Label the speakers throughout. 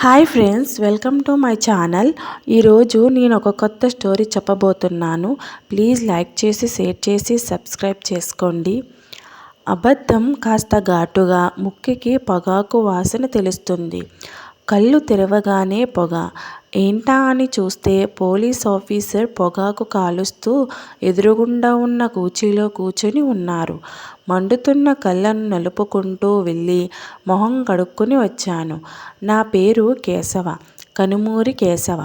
Speaker 1: Hi friends, welcome to my channel. ఈరోజు నేను ఒక కొత్త స్టోరీ చెప్పబోతున్నాను. ప్లీజ్ లైక్ చేసి, షేర్ చేసి, సబ్స్క్రైబ్ చేసుకోండి. అబద్ధం కాస్త ఘాటుగా, ముక్కుకి పొగాకు వాసన తెలుస్తుంది. కళ్ళు తెరవగానే పొగ. ఏంటా అని చూస్తే పోలీస్ ఆఫీసర్ పొగాకు కాలుస్తూ ఎదురుగుండా ఉన్న కుర్చీలో కూర్చుని ఉన్నారు. మండుతున్న కళ్ళను నలుపుకుంటూ వెళ్ళి మొహం కడుక్కుని వచ్చాను. నా పేరు Keshava, Kanumuri Keshava,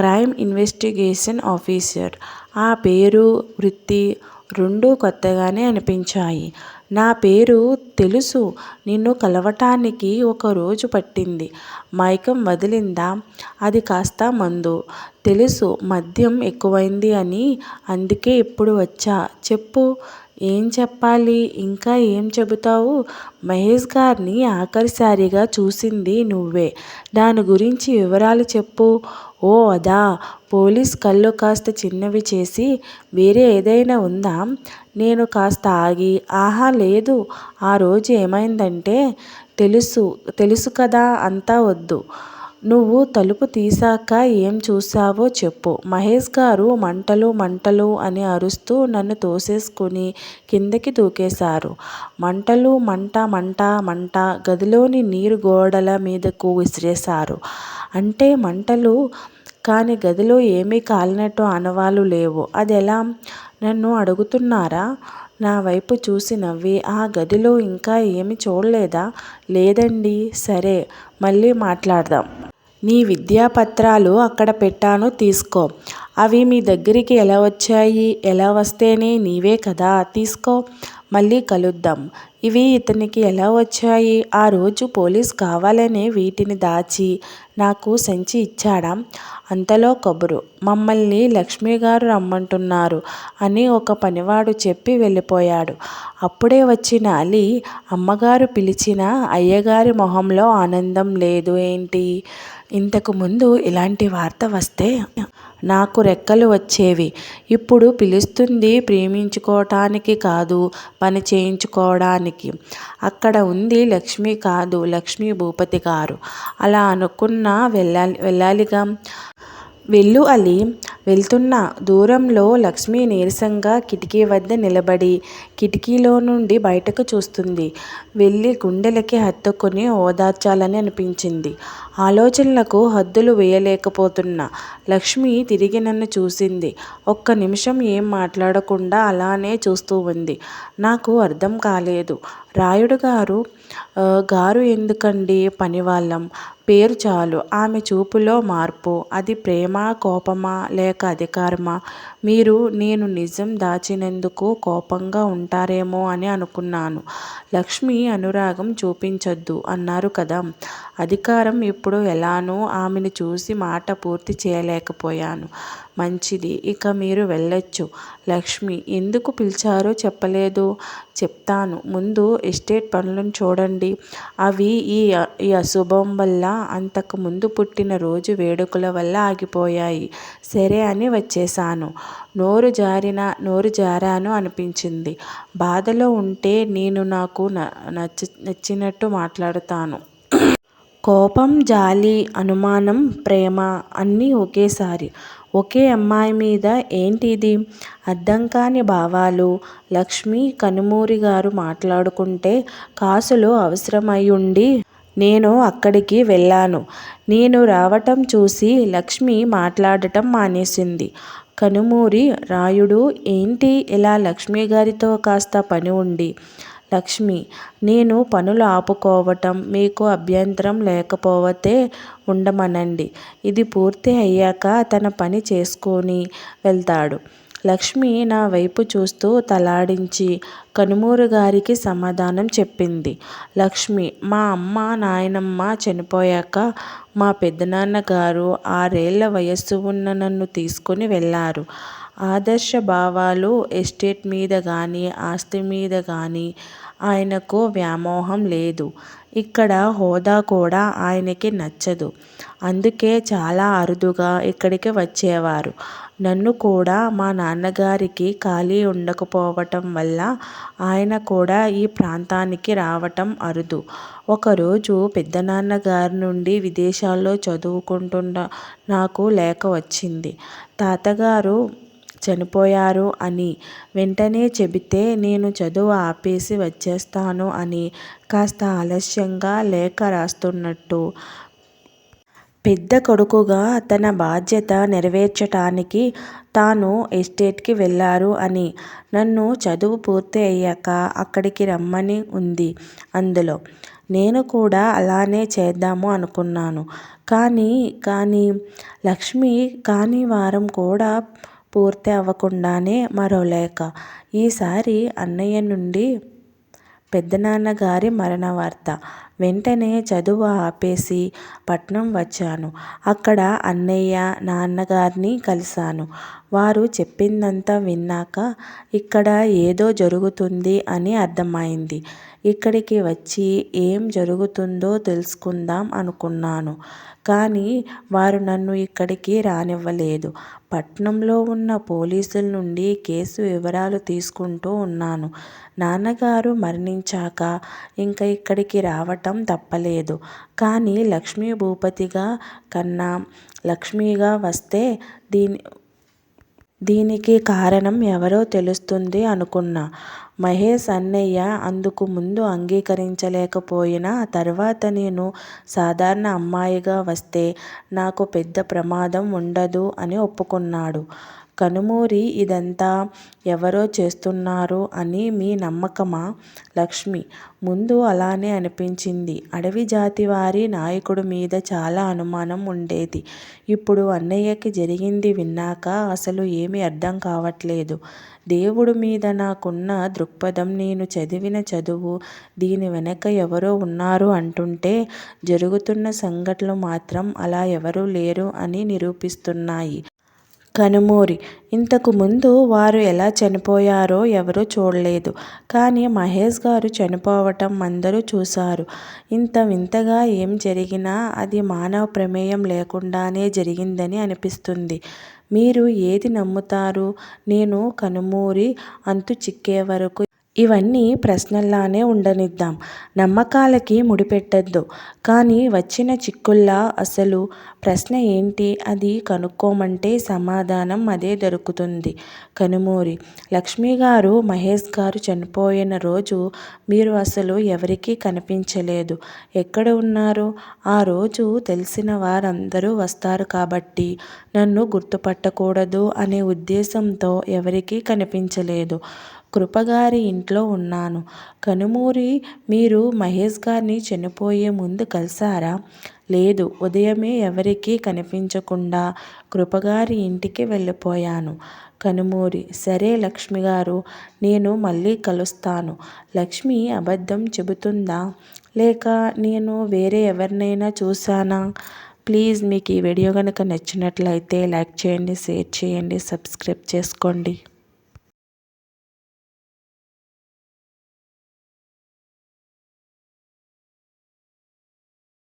Speaker 1: crime investigation officer. ఆ పేరు, వృత్తి రెండూ కొత్తగానే అనిపించాయి. నా పేరు తెలుసు. నిన్ను కలవటానికి ఒక రోజు పట్టింది. మైకం వదిలిందా? అది కాస్త మందు. తెలుసు, మద్యం ఎక్కువైంది అని. అందుకే ఇప్పుడు వచ్చా. చెప్పు. ఏం చెప్పాలి? ఇంకా ఏం చెబుతావు? మహేష్ గారిని ఆఖరిసారిగా చూసింది నువ్వే. దాని గురించి వివరాలు చెప్పు. ఓ అదా? పోలీస్ కళ్ళు కాస్త చిన్నవి చేసి, వేరే ఏదైనా ఉందా? నేను కాస్త ఆగి, ఆహా లేదు. ఆ రోజు ఏమైందంటే, తెలుసు కదా, అంతా వద్దు. నువ్వు తలుపు తీశాక ఏం చూశావో చెప్పు. మహేష్ గారు మంటలు మంటలు అని అరుస్తూ నన్ను తోసేసుకుని కిందకి దూకేశారు. మంటలు, మంట మంట మంట. గదిలోని నీరు గోడల మీదకు విసిరేశారు. అంటే మంటలు కానీ గదిలో ఏమీ కాలినట్టు ఆనవాలు లేవు. అదెలా? నన్ను అడుగుతున్నారా? నా వైపు చూసి నవ్వి, ఆ గదిలో ఇంకా ఏమీ చూడలేదా? లేదండి. సరే, మళ్ళీ మాట్లాడదాం. నీ విద్యాపత్రాలు అక్కడ పెట్టాను, తీసుకో. అవి మీ దగ్గరికి ఎలా వచ్చాయి? ఎలా వస్తేనే నీవే కదా, తీసుకో. మళ్ళీ కలుద్దాం. ఇవి ఇతనికి ఎలా వచ్చాయి? ఆ రోజు పోలీస్ కావాలనే వీటిని దాచి నాకు సంచి ఇచ్చాడా? అంతలో కబురు. మమ్మల్ని లక్ష్మిగారు రమ్మంటున్నారు అని ఒక పనివాడు చెప్పి వెళ్ళిపోయాడు. అప్పుడే వచ్చిన అలీ అమ్మగారు పిలిచినా అయ్యగారి మొహంలో ఆనందం లేదు ఏంటి? ఇంతకుముందు ఇలాంటి వార్త వస్తే నాకు రెక్కలు వచ్చేవి. ఇప్పుడు పిలుస్తుంది ప్రేమించుకోవటానికి కాదు, పని చేయించుకోవడానికి. అక్కడ ఉంది లక్ష్మి కాదు, లక్ష్మీ భూపతి గారు. అలా అనుకున్నా వెళ్ళాలిగా. వెళ్ళు అలీ. వెళ్తున్నా. దూరంలో లక్ష్మి నీరసంగా కిటికీ వద్ద నిలబడి కిటికీలో నుండి బయటకు చూస్తుంది. వెళ్ళి గుండెలకి హత్తుకుని ఓదార్చాలని అనిపించింది. ఆలోచనలకు హద్దులు వేయలేకపోతున్నా. లక్ష్మి తిరిగి నన్ను చూసింది. ఒక్క నిమిషం ఏం మాట్లాడకుండా అలానే చూస్తూ ఉంది. నాకు అర్థం కాలేదు. రాయుడు గారు ఎందుకండి? పనివాళ్ళం పేరు చాలు. ఆమె చూపులో మార్పు. అది ప్రేమ, కోపమా లేక అధికారమా? నేను నిజం దాచినందుకు కోపంగా ఉంటారేమో అని అనుకున్నాను. లక్ష్మి అనురాగం చూపించొద్దు అన్నారు కదా. అధికారం. ఇప్పుడు ఎలానో ఆమెను చూసి మాట పూర్తి చేయలేకపోయాను. మంచిది, ఇక మీరు వెళ్ళొచ్చు. లక్ష్మి. ఎందుకు పిలిచారో చెప్పలేదు. చెప్తాను. ముందు ఎస్టేట్ పనులను చూడండి. అవి ఈ అశుభం వల్ల, అంతకు ముందు పుట్టిన రోజు వేడుకల వల్ల ఆగిపోయాయి. సరే అని వచ్చేశాను. నోరు జారాను అనిపించింది. బాధలో ఉంటే నేను నాకు నచ్చినట్టు మాట్లాడుతాను. కోపం, జాలి, అనుమానం, ప్రేమ అన్నీ ఒకేసారి. ఒకే అమ్మాయి మీద ఏంటిది? అర్థం కాని భావాలు. లక్ష్మి, కనుమూరి గారు మాట్లాడుకుంటే కాసులు అవసరమయ్యుండి నేను అక్కడికి వెళ్ళాను. నేను రావటం చూసి లక్ష్మి మాట్లాడటం మానేసింది. కనుమూరి. రాయుడు. ఏంటి ఇలా? లక్ష్మి గారితో కాస్త పని ఉండి. లక్ష్మి. నేను పనులు ఆపుకోవటం మీకు అభ్యంతరం లేకపోతే ఉండమనండి. ఇది పూర్తి అయ్యాక తన పని చేసుకొని వెళ్తాడు. లక్ష్మి నా వైపు చూస్తూ తలాడించి కనుమూరి గారికి సమాధానం చెప్పింది. లక్ష్మి. మా అమ్మ నాయనమ్మ చనిపోయాక మా పెద్దనాన్నగారు 6 ఏళ్ల వయస్సు ఉన్న నన్ను తీసుకుని వెళ్ళారు. ఆదర్శ భావాలు. ఎస్టేట్ మీద కానీ ఆస్తి మీద కానీ ఆయనకు వ్యామోహం లేదు. ఇక్కడ హోదా కూడా ఆయనకి నచ్చదు. అందుకే చాలా అరుదుగా ఇక్కడికి వచ్చేవారు. నన్ను కూడా మా నాన్నగారికి ఖాళీ ఉండకపోవటం వల్ల ఆయన కూడా ఈ ప్రాంతానికి రావటం అరుదు. ఒకరోజు పెద్దనాన్నగారి నుండి విదేశాల్లో చదువుకుంటున్న నాకు లేఖ వచ్చింది. తాతగారు చనిపోయారు అని. వెంటనే చెబితే నేను చదువు ఆపేసి వచ్చేస్తాను అని కాస్త ఆలస్యంగా లేఖ రాస్తున్నట్టు, పెద్ద కొడుకుగా తన బాధ్యత నెరవేర్చటానికి తాను ఎస్టేట్కి వెళ్ళారు అని, నన్ను చదువు పూర్తి అయ్యాక అక్కడికి రమ్మని ఉంది అందులో. నేను కూడా అలానే చేద్దాము అనుకున్నాను. కానీ లక్ష్మి కాని వారం కూడా పూర్తి అవ్వకుండానే మరో లేఖ. ఈసారి అన్నయ్య నుండి పెద్దనాన్నగారి మరణ వార్త. వెంటనే చదువు ఆపేసి పట్నం వచ్చాను. అక్కడ అన్నయ్య, నాన్నగారిని కలిశాను. వారు చెప్పిందంతా విన్నాక ఇక్కడ ఏదో జరుగుతుంది అని అర్థమైంది. ఇక్కడికి వచ్చి ఏం జరుగుతుందో తెలుసుకుందాం అనుకున్నాను. కానీ వారు నన్ను ఇక్కడికి రానివ్వలేదు. పట్నంలో ఉన్న పోలీసుల నుండి కేసు వివరాలు తీసుకుంటూ ఉన్నాను. నాన్నగారు మరణించాక ఇంక ఇక్కడికి రావటం తప్పలేదు. కానీ లక్ష్మీ భూపతిగా కన్నా లక్ష్మిగా వస్తే దీనికి కారణం ఎవరో తెలుస్తుంది అనుకున్నా. మహేష్ అన్నయ్య అందుకు ముందు అంగీకరించలేకపోయినా తర్వాత నేను సాధారణ అమ్మాయిగా వస్తే నాకు పెద్ద ప్రమాదం ఉండదు అని ఒప్పుకున్నాడు. కనుమూరి, ఇదంతా ఎవరో చేస్తున్నారు అని మీ నమ్మకమా? లక్ష్మి: ముందు అలానే అనిపించింది. అడవి జాతి వారి నాయకుడి మీద చాలా అనుమానం ఉండేది. ఇప్పుడు అన్నయ్యకి జరిగింది విన్నాక అసలు ఏమీ అర్థం కావట్లేదు. దేవుడి మీద నాకున్న దృక్పథం, నేను చదివిన చదువు, దీని వెనక ఎవరో ఉన్నారు అంటుంటే జరుగుతున్న సంఘటనలు మాత్రం అలా ఎవరూ లేరు అని నిరూపిస్తున్నాయి. కనుమూరి: ఇంతకు ముందు వారు ఎలా చనిపోయారో ఎవరూ చూడలేదు. కానీ మహేష్ గారు చనిపోవటం అందరూ చూశారు. ఇంత వింతగా ఏం జరిగినా అది మానవ ప్రమేయం లేకుండానే జరిగిందని అనిపిస్తుంది. మీరు ఏది నమ్ముతారు? నేను కనుమూరి అంతు చిక్కే వరకు ఇవన్నీ ప్రశ్నల్లానే ఉండనిద్దాం. నమ్మకాలకి ముడిపెట్టద్దు. కానీ వచ్చిన చిక్కుల్లా అసలు ప్రశ్న ఏంటి? అది కనుక్కోమంటే సమాధానం అదే దొరుకుతుంది. కనుమూరి: లక్ష్మిగారు, మహేష్ గారు చనిపోయిన రోజు మీరు అసలు ఎవరికీ కనిపించలేదు. ఎక్కడ ఉన్నారు? ఆ రోజు తెలిసిన వారందరూ వస్తారు కాబట్టి నన్ను గుర్తుపట్టకూడదు అనే ఉద్దేశంతో ఎవరికీ కనిపించలేదు. కృపగారి ఇంట్లో ఉన్నాను. కనుమూరి: మీరు మహేష్ గారిని చనిపోయే ముందు కలిశారా? లేదు. ఉదయమే ఎవరికీ కనిపించకుండా కృపగారి ఇంటికి వెళ్ళిపోయాను. కనుమూరి: సరే లక్ష్మిగారు, నేను మళ్ళీ కలుస్తాను. లక్ష్మి అబద్ధం చెబుతుందా? లేక నేను వేరే ఎవరినైనా చూశానా? ప్లీజ్ మీకు ఈ వీడియో కనుక నచ్చినట్లయితే లైక్ చేయండి, షేర్ చేయండి, సబ్స్క్రైబ్ చేసుకోండి.